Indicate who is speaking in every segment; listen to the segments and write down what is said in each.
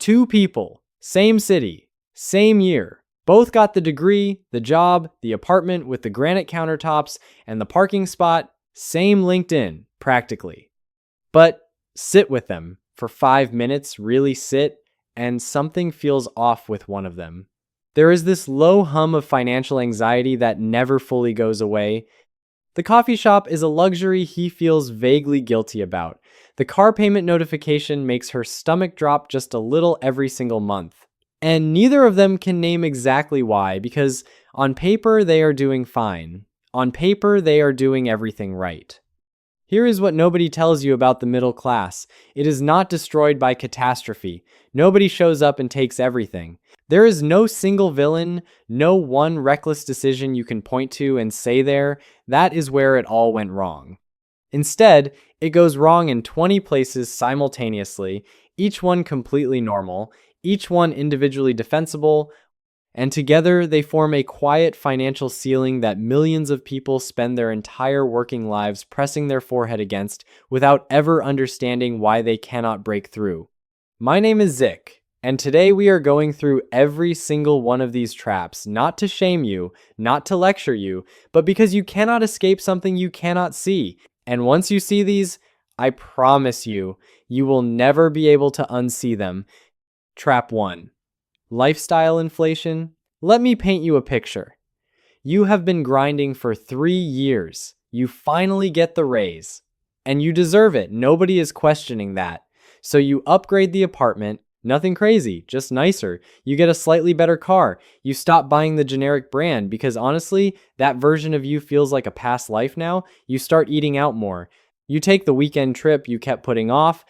Speaker 1: Two people, same city, same year. Both got the degree, the job, the apartment with the granite countertops, and the parking spot, same LinkedIn, practically. But sit with them for 5 minutes, really sit, and something feels off with one of them. There is this low hum of financial anxiety that never fully goes away. The coffee shop is a luxury he feels vaguely guilty about. The car payment notification makes her stomach drop just a little every single month. And neither of them can name exactly why, because on paper they are doing fine. On paper they are doing everything right. Here is what nobody tells you about the middle class. It is not destroyed by catastrophe. Nobody shows up and takes everything. There is no single villain, no one reckless decision you can point to and say that is where it all went wrong. Instead, it goes wrong in 20 places simultaneously, each one completely normal, each one individually defensible, and together they form a quiet financial ceiling that millions of people spend their entire working lives pressing their forehead against without ever understanding why they cannot break through. My name is Zik. And today we are going through every single one of these traps, not to shame you, not to lecture you, but because you cannot escape something you cannot see. And once you see these, I promise you, you will never be able to unsee them. Trap 1. Lifestyle inflation. Let me paint you a picture. You have been grinding for 3 years. You finally get the raise. And you deserve it. Nobody is questioning that. So you upgrade the apartment. Nothing crazy, just nicer. You get a slightly better car. You stop buying the generic brand because honestly, that version of you feels like a past life now. You start eating out more. You take the weekend trip you kept putting off,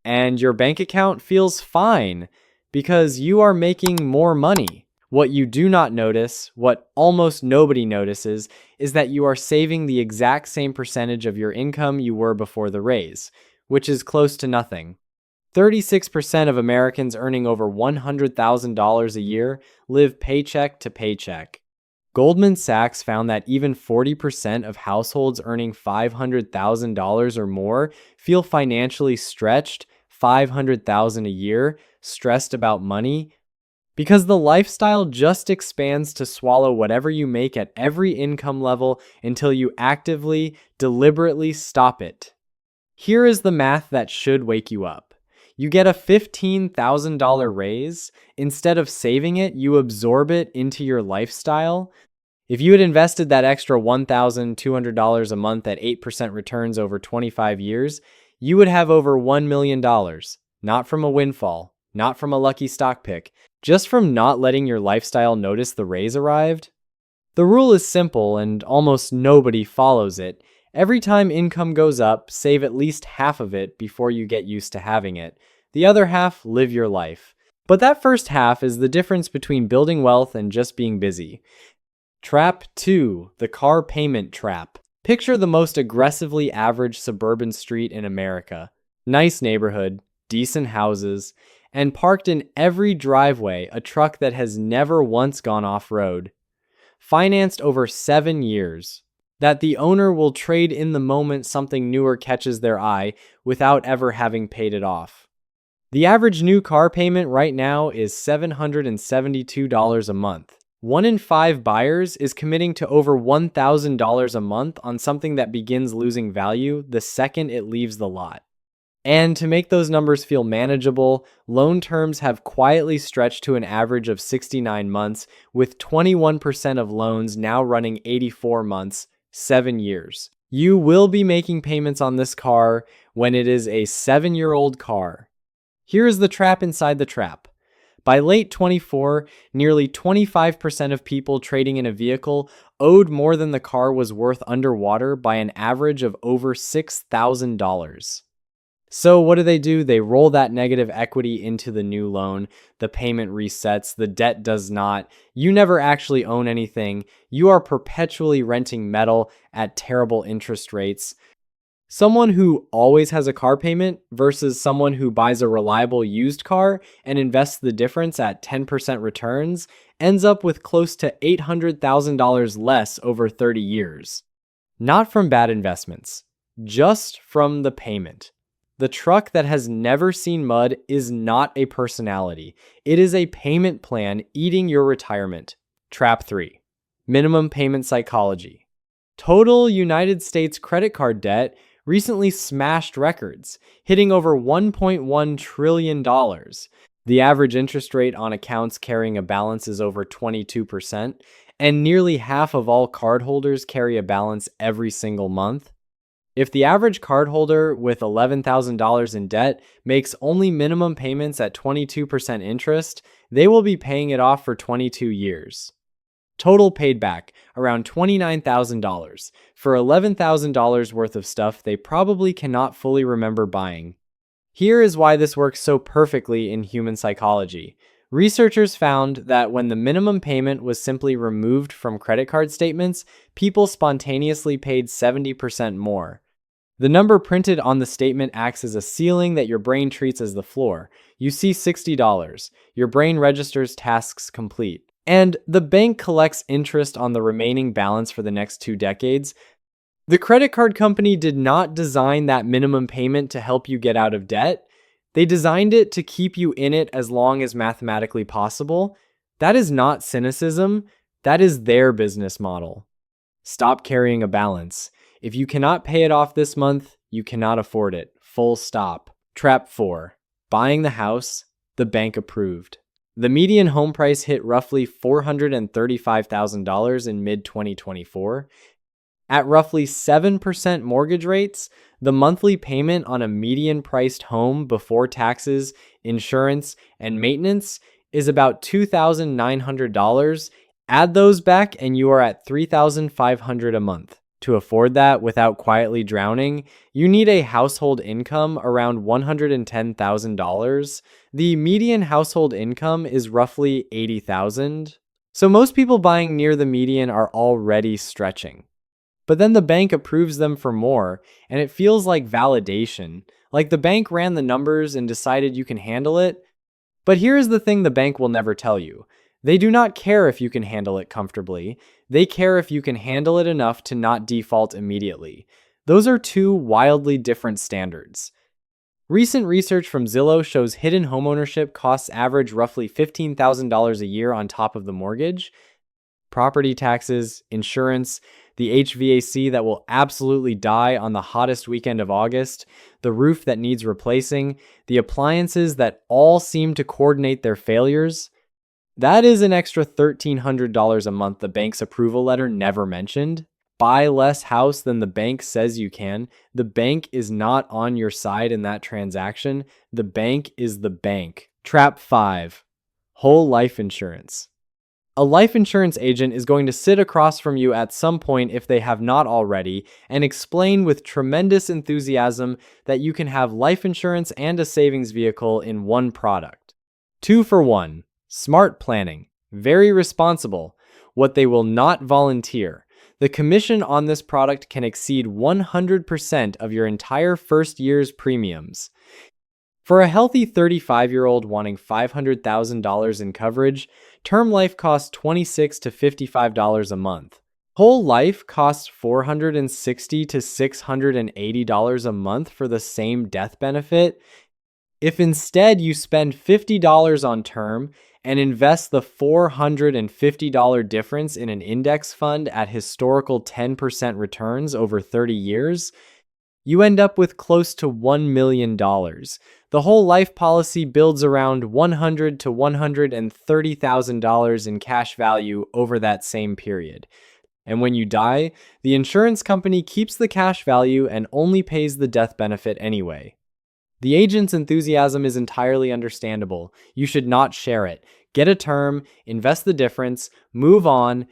Speaker 1: and your bank account feels fine because you are making more money. What you do not notice, what almost nobody notices, is that you are saving the exact same percentage of your income you were before the raise, which is close to nothing. 36% of Americans earning over $100,000 a year live paycheck to paycheck. Goldman Sachs found that even 40% of households earning $500,000 or more feel financially stretched, $500,000 a year, stressed about money, because the lifestyle just expands to swallow whatever you make at every income level until you actively, deliberately stop it. Here is the math that should wake you up. You get a $15,000 raise. Instead of saving it, you absorb it into your lifestyle. If you had invested that extra $1,200 a month at 8% returns over 25 years, you would have over $1 million. Not from a windfall, not from a lucky stock pick, just from not letting your lifestyle notice the raise arrived. The rule is simple and almost nobody follows it. Every time income goes up, save at least half of it before you get used to having it. The other half, live your life. But that first half is the difference between building wealth and just being busy. Trap 2, the car payment trap. Picture the most aggressively average suburban street in America. Nice neighborhood, decent houses, and parked in every driveway a truck that has never once gone off-road. Financed over 7 years. That the owner will trade in the moment something newer catches their eye without ever having paid it off. The average new car payment right now is $772 a month. 1 in 5 buyers is committing to over $1,000 a month on something that begins losing value the second it leaves the lot. And to make those numbers feel manageable, loan terms have quietly stretched to an average of 69 months, with 21% of loans now running 84 months, 7 years. You will be making payments on this car when it is a 7-year-old car. Here is the trap inside the trap. By late 24, nearly 25% of people trading in a vehicle owed more than the car was worth underwater by an average of over $6,000. So what do? They roll that negative equity into the new loan. The payment resets. The debt does not. You never actually own anything. You are perpetually renting metal at terrible interest rates. Someone who always has a car payment versus someone who buys a reliable used car and invests the difference at 10% returns ends up with close to $800,000 less over 30 years. Not from bad investments, just from the payment. The truck that has never seen mud is not a personality. It is a payment plan eating your retirement. Trap 3. Minimum payment psychology. Total United States credit card debt recently smashed records, hitting over $1.1 trillion. The average interest rate on accounts carrying a balance is over 22%, and nearly half of all cardholders carry a balance every single month. If the average cardholder with $11,000 in debt makes only minimum payments at 22% interest, they will be paying it off for 22 years. Total paid back around $29,000 for $11,000 worth of stuff they probably cannot fully remember buying. Here is why this works so perfectly in human psychology. Researchers found that when the minimum payment was simply removed from credit card statements, people spontaneously paid 70% more. The number printed on the statement acts as a ceiling that your brain treats as the floor. You see $60. Your brain registers tasks complete. And the bank collects interest on the remaining balance for the next 2 decades. The credit card company did not design that minimum payment to help you get out of debt. They designed it to keep you in it as long as mathematically possible. That is not cynicism. That is their business model. Stop carrying a balance. If you cannot pay it off this month, you cannot afford it. Full stop. Trap 4. Buying the house the bank approved. The median home price hit roughly $435,000 in mid-2024. At roughly 7% mortgage rates, the monthly payment on a median-priced home before taxes, insurance, and maintenance is about $2,900. Add those back and you are at $3,500 a month. To afford that without quietly drowning, you need a household income around $110,000. The median household income is roughly $80,000. So most people buying near the median are already stretching. But then the bank approves them for more, and it feels like validation. Like the bank ran the numbers and decided you can handle it. But here is the thing the bank will never tell you. They do not care if you can handle it comfortably. They care if you can handle it enough to not default immediately. Those are two wildly different standards. Recent research from Zillow shows hidden homeownership costs average roughly $15,000 a year on top of the mortgage. Property taxes, insurance, the HVAC that will absolutely die on the hottest weekend of August, the roof that needs replacing, the appliances that all seem to coordinate their failures. That is an extra $1,300 a month the bank's approval letter never mentioned. Buy less house than the bank says you can. The bank is not on your side in that transaction. The bank is the bank. Trap 5. Whole life insurance. A life insurance agent is going to sit across from you at some point if they have not already and explain with tremendous enthusiasm that you can have life insurance and a savings vehicle in one product. 2 for 1. Smart planning. Very responsible. What they will not volunteer. The commission on this product can exceed 100% of your entire first year's premiums. For a healthy 35-year-old wanting $500,000 in coverage, term life costs $26 to $55 a month. Whole life costs $460 to $680 a month for the same death benefit. If instead you spend $50 on term and invest the $450 difference in an index fund at historical 10% returns over 30 years, you end up with close to $1 million. The whole life policy builds around $100,000 to $130,000 in cash value over that same period. And when you die, the insurance company keeps the cash value and only pays the death benefit anyway. The agent's enthusiasm is entirely understandable. You should not share it. Get a term, invest the difference, move on.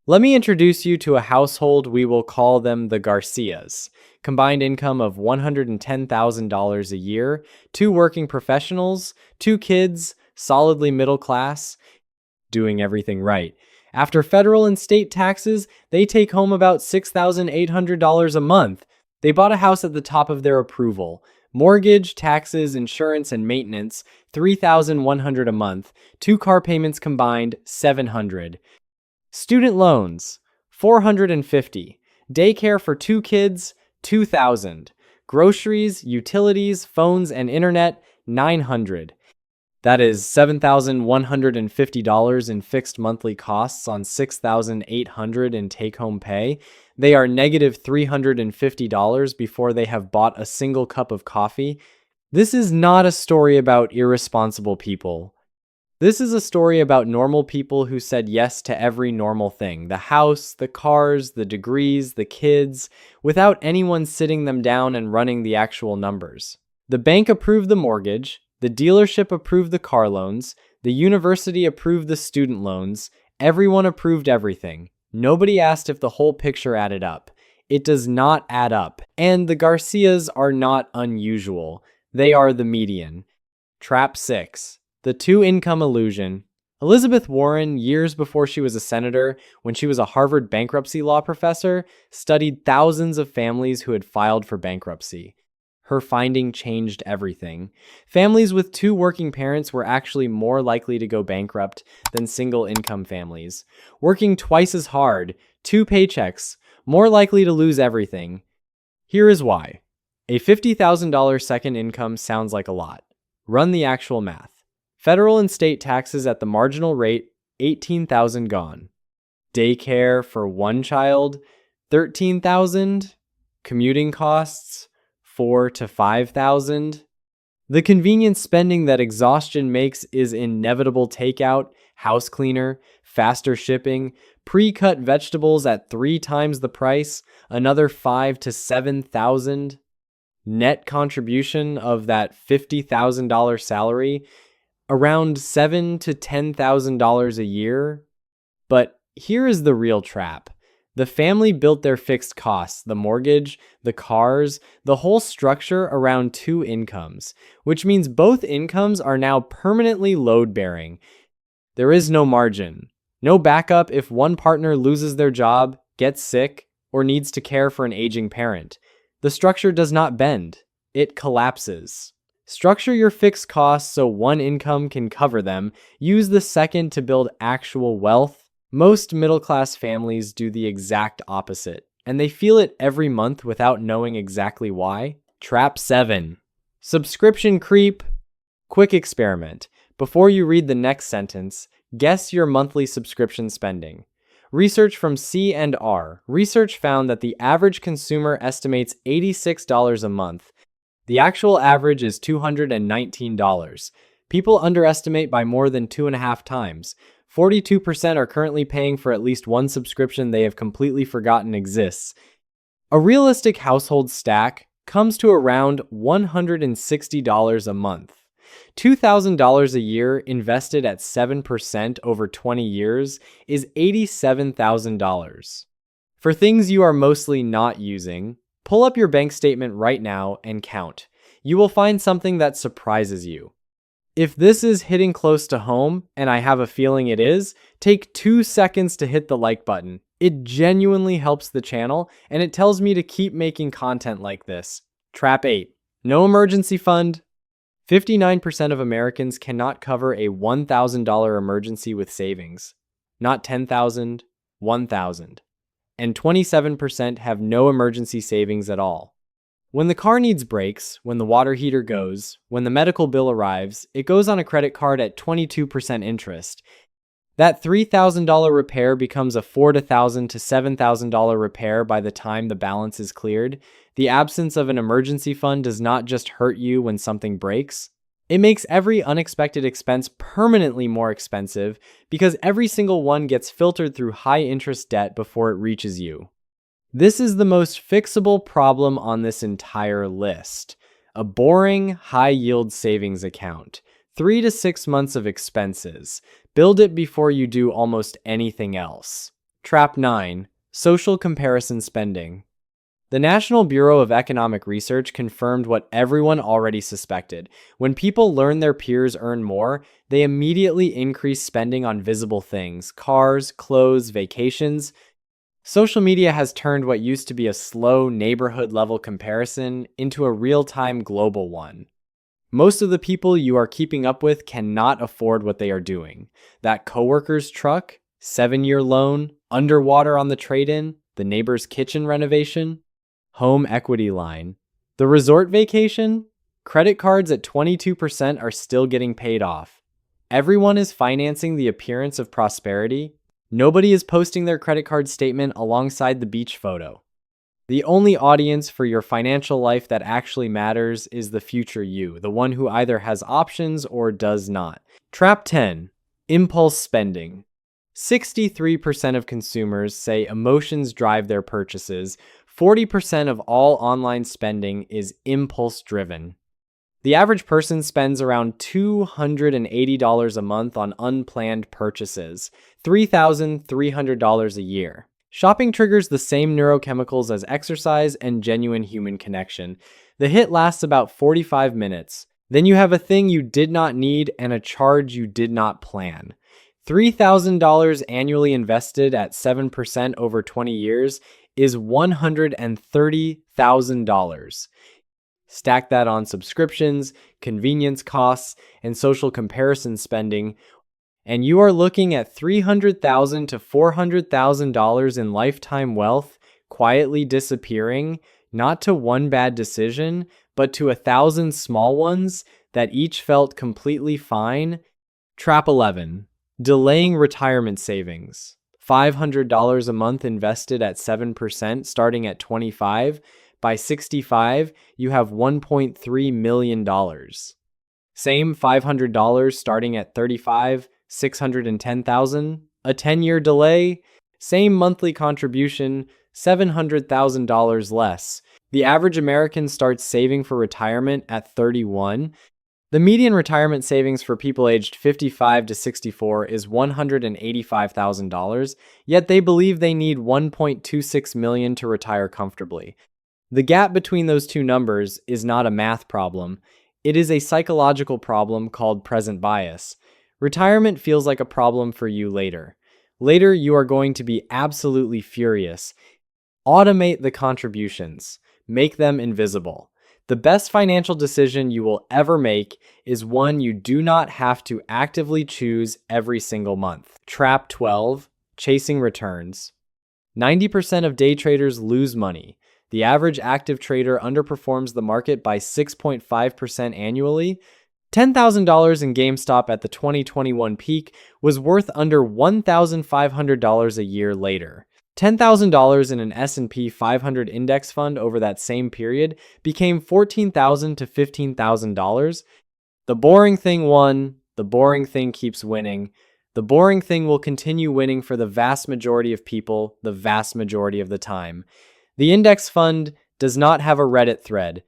Speaker 1: Let me introduce you to a household. We will call them the Garcias. Combined income of $110,000 a year, 2 working professionals, 2 kids, solidly middle class, doing everything right. After federal and state taxes, they take home about $6,800 a month. They bought a house at the top of their approval. Mortgage, taxes, insurance, and maintenance, $3,100 a month. 2 car payments combined, $700. Student loans, $450. Daycare for 2 kids, $2,000. Groceries, utilities, phones, and internet, $900. That is $7,150 in fixed monthly costs on $6,800 in take-home pay. They are negative $350 before they have bought a single cup of coffee. This is not a story about irresponsible people. This is a story about normal people who said yes to every normal thing: the house, the cars, the degrees, the kids, without anyone sitting them down and running the actual numbers. The bank approved the mortgage, the dealership approved the car loans, the university approved the student loans, everyone approved everything. Nobody asked if the whole picture added up. It does not add up, and the Garcias are not unusual. They are the median. Trap 6. The two-income illusion. Elizabeth Warren, years before she was a senator, when she was a Harvard bankruptcy law professor, studied thousands of families who had filed for bankruptcy. Her finding changed everything. Families with two working parents were actually more likely to go bankrupt than single-income families. Working twice as hard, two paychecks, more likely to lose everything. Here is why. A $50,000 second income sounds like a lot. Run the actual math. Federal and state taxes at the marginal rate, $18,000 gone. Daycare for one child, $13,000. Commuting costs, $4,000 to $5,000. The convenience spending that exhaustion makes is inevitable takeout, house cleaner, faster shipping, pre-cut vegetables at 3 times the price, another $5,000 to $7,000. Net contribution of that $50,000 salary, around $7,000 to $10,000 a year. But here is the real trap. The family built their fixed costs, the mortgage, the cars, the whole structure around two incomes, which means both incomes are now permanently load-bearing. There is no margin, no backup if one partner loses their job, gets sick, or needs to care for an aging parent. The structure does not bend, it collapses. Structure your fixed costs so one income can cover them. Use the second to build actual wealth. Most middle-class families do the exact opposite, and they feel it every month without knowing exactly why. Trap 7. Subscription creep. Quick experiment. Before you read the next sentence, guess your monthly subscription spending. Research from C&R. Research found that the average consumer estimates $86 a month. The actual average is $219. People underestimate by more than 2.5 times. 42% are currently paying for at least one subscription they have completely forgotten exists. A realistic household stack comes to around $160 a month. $2,000 a year invested at 7% over 20 years is $87,000. For things you are mostly not using, pull up your bank statement right now and count. You will find something that surprises you. If this is hitting close to home, and I have a feeling it is, take 2 seconds to hit the like button. It genuinely helps the channel, and it tells me to keep making content like this. Trap 8. No emergency fund. 59% of Americans cannot cover a $1,000 emergency with savings. Not $10,000, $1,000. And 27% have no emergency savings at all. When the car needs brakes, when the water heater goes, when the medical bill arrives, it goes on a credit card at 22% interest. That $3,000 repair becomes a $4,000 to $7,000 repair by the time the balance is cleared. The absence of an emergency fund does not just hurt you when something breaks. It makes every unexpected expense permanently more expensive because every single one gets filtered through high-interest debt before it reaches you. This is the most fixable problem on this entire list. A boring, high-yield savings account. 3 to 6 months of expenses. Build it before you do almost anything else. Trap 9. Social comparison spending. The National Bureau of Economic Research confirmed what everyone already suspected. When people learn their peers earn more, they immediately increase spending on visible things: cars, clothes, vacations. Social media has turned what used to be a slow neighborhood-level comparison into a real-time global one. Most of the people you are keeping up with cannot afford what they are doing. That coworker's truck, 7-year loan, underwater on the trade-in, the neighbor's kitchen renovation, home equity line. The resort vacation? Credit cards at 22% are still getting paid off. Everyone is financing the appearance of prosperity. Nobody is posting their credit card statement alongside the beach photo. The only audience for your financial life that actually matters is the future you, the one who either has options or does not. Trap 10. Impulse spending. 63% of consumers say emotions drive their purchases. 40% of all online spending is impulse driven. The average person spends around $280 a month on unplanned purchases, $3,300 a year. Shopping triggers the same neurochemicals as exercise and genuine human connection. The hit lasts about 45 minutes. Then you have a thing you did not need and a charge you did not plan. $3,000 annually invested at 7% over 20 years is $130,000. Stack that on subscriptions, convenience costs, and social comparison spending, and you are looking at $300,000 to $400,000 in lifetime wealth quietly disappearing, not to one bad decision, but to 1,000 small ones that each felt completely fine. Trap 11. Delaying retirement savings. $500 a month invested at 7% starting at 25. By 65, you have $1.3 million. Same $500 starting at 35, $610,000. A 10-year delay, same monthly contribution, $700,000 less. The average American starts saving for retirement at 31. The median retirement savings for people aged 55 to 64 is $185,000, yet they believe they need $1.26 million to retire comfortably. The gap between those two numbers is not a math problem. It is a psychological problem called present bias. Retirement feels like a problem for you later. Later, you are going to be absolutely furious. Automate the contributions. Make them invisible. The best financial decision you will ever make is one you do not have to actively choose every single month. Trap 12. Chasing returns. 90% of day traders lose money. The average active trader underperforms the market by 6.5% annually. $10,000 in GameStop at the 2021 peak was worth under $1,500 a year later. $10,000 in an S&P 500 index fund over that same period became $14,000 to $15,000. The boring thing won. The boring thing keeps winning. The boring thing will continue winning for the vast majority of people, the vast majority of the time. The index fund does not have a Reddit thread.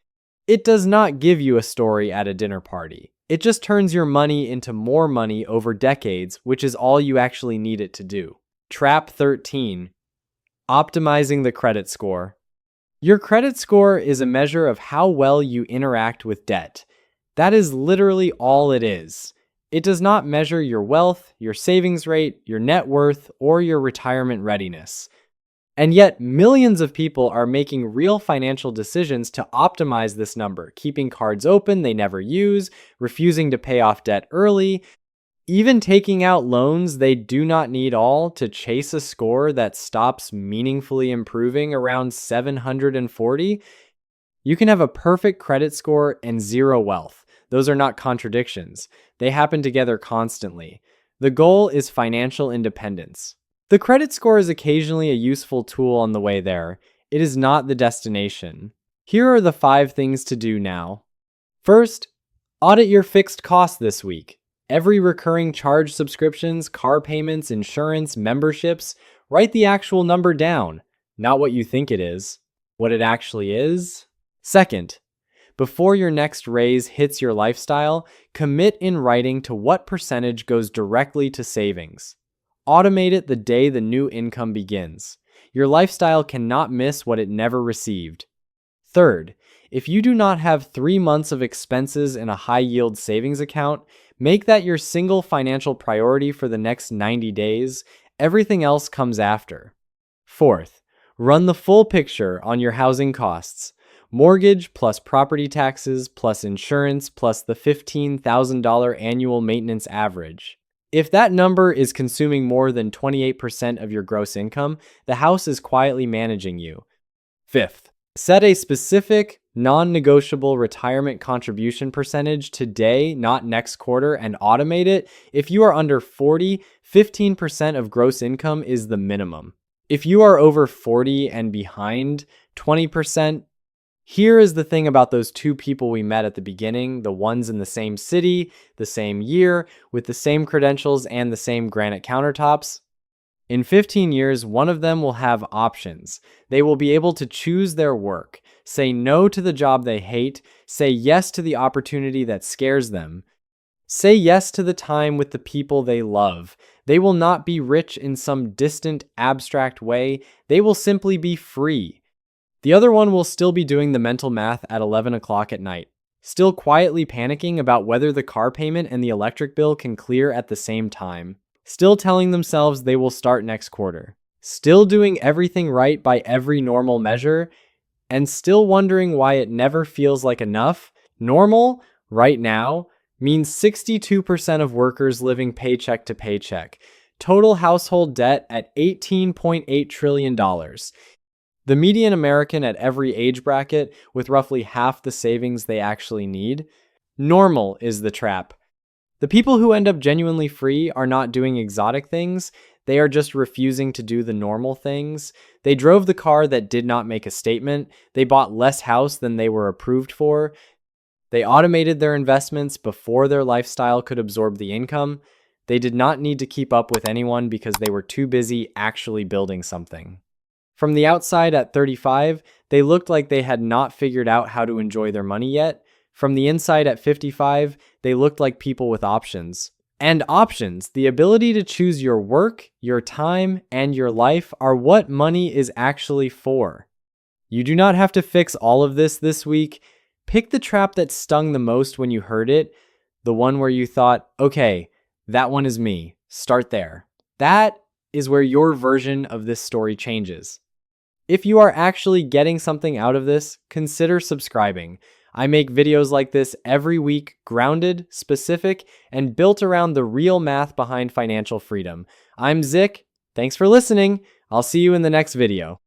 Speaker 1: It does not give you a story at a dinner party. It just turns your money into more money over decades, which is all you actually need it to do. Trap 13. Optimizing the credit score. Your credit score is a measure of how well you interact with debt. That is literally all it is. It does not measure your wealth, your savings rate, your net worth, or your retirement readiness. And yet, millions of people are making real financial decisions to optimize this number, keeping cards open they never use, refusing to pay off debt early, even taking out loans they do not need all to chase a score that stops meaningfully improving around 740. You can have a perfect credit score and zero wealth. Those are not contradictions. They happen together constantly. The goal is financial independence. The credit score is occasionally a useful tool on the way there. It is not the destination. Here are the 5 things to do now. First, audit your fixed costs this week. Every recurring charge, subscriptions, car payments, insurance, memberships, write the actual number down, not what you think it is, what it actually is. Second, before your next raise hits your lifestyle, commit in writing to what percentage goes directly to savings. Automate it the day the new income begins. Your lifestyle cannot miss what it never received. Third, if you do not have 3 months of expenses in a high-yield savings account, make that your single financial priority for the next 90 days. Everything else comes after. Fourth, run the full picture on your housing costs. Mortgage plus property taxes plus insurance plus the $15,000 annual maintenance average. If that number is consuming more than 28% of your gross income, the house is quietly managing you. Fifth, Set a specific, non negotiable retirement contribution percentage today, not next quarter, and automate it. If you are under 40, 15% of gross income is the minimum. If you are over 40 and behind 20%, here is the thing about those two people we met at the beginning, the ones in the same city, the same year, with the same credentials and the same granite countertops. In 15 years, one of them will have options. They will be able to choose their work, say no to the job they hate, say yes to the opportunity that scares them, say yes to the time with the people they love. They will not be rich in some distant, abstract way. They will simply be free. The other one will still be doing the mental math at 11 o'clock at night, still quietly panicking about whether the car payment and the electric bill can clear at the same time, still telling themselves they will start next quarter, still doing everything right by every normal measure, and still wondering why it never feels like enough. Normal, right now, means 62% of workers living paycheck to paycheck. Total household debt at $18.8 trillion. The median American at every age bracket with roughly half the savings they actually need. Normal is the trap. The people who end up genuinely free are not doing exotic things. They are just refusing to do the normal things. They drove the car that did not make a statement. They bought less house than they were approved for. They automated their investments before their lifestyle could absorb the income. They did not need to keep up with anyone because they were too busy actually building something. From the outside at 35, they looked like they had not figured out how to enjoy their money yet. From the inside at 55, they looked like people with options. And options, the ability to choose your work, your time, and your life, are what money is actually for. You do not have to fix all of this week. Pick the trap that stung the most when you heard it, the one where you thought, okay, that one is me. Start there. That is where your version of this story changes. If you are actually getting something out of this, consider subscribing. I make videos like this every week, grounded, specific, and built around the real math behind financial freedom. I'm Zik. Thanks for listening. I'll see you in the next video.